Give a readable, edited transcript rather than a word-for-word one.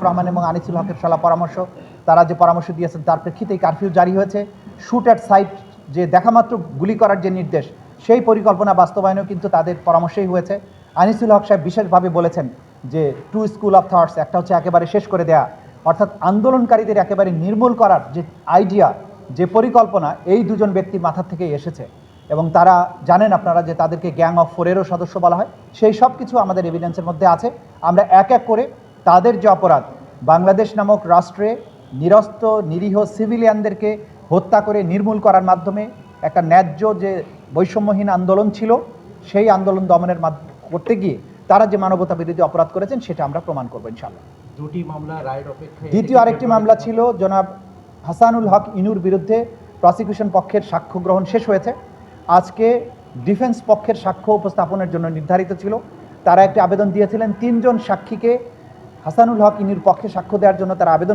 রহমান এবং আনিসুল হকের সলা পরামর্শ, তারা যে পরামর্শ দিয়েছেন তার প্রেক্ষিতেই কারফিউ জারি হয়েছে। শুট অ্যাট সাইট, যে দেখামাত্র গুলি করার যে নির্দেশ, সেই পরিকল্পনা বাস্তবায়নও কিন্তু তাদের পরামর্শেই হয়েছে। আনিসুল হক সাহেব বিশেষভাবে বলেছেন যে টু স্কুল অফ থটস, একটা হচ্ছে একেবারে শেষ করে দেয়া, অর্থাৎ আন্দোলনকারীদের একেবারে নির্মূল করার যে আইডিয়া, যে পরিকল্পনা, এই দুজন ব্যক্তির মাথা থেকেই এসেছে। এবং তারা জানেন আপনারা যে তাদেরকে গ্যাং অফ ফোরেরও সদস্য বলা হয়। সেই সব কিছু আমাদের এভিডেন্সের মধ্যে আছে। আমরা এক এক করে তাদের যে অপরাধ, বাংলাদেশ নামক রাষ্ট্রে নিরস্ত্র নিরীহ সিভিলিয়ানদেরকে হত্যা করে নির্মূল করার মাধ্যমে একটা ন্যায্য যে বৈষম্যহীন আন্দোলন ছিল, সেই আন্দোলন দমনের করতে গিয়ে তারা যে মানবতা বিরোধী অপরাধ করেছেন সেটা আমরা প্রমাণ করবো ইনশাআল্লাহ। দুটি মামলা রায়ের অপেক্ষায়। দ্বিতীয় আরেকটি মামলা ছিল জনাব হাসানুল হক ইনুর বিরুদ্ধে। প্রসিকিউশন পক্ষের সাক্ষ্য গ্রহণ শেষ হয়েছে। আজকে ডিফেন্স পক্ষের সাক্ষ্য উপস্থাপনের জন্য নির্ধারিত ছিল। তারা একটি আবেদন দিয়েছিলেন, 3 জন সাক্ষীকে হাসানুল হক ইনুর পক্ষে সাক্ষ্য দেওয়ার জন্য তারা আবেদন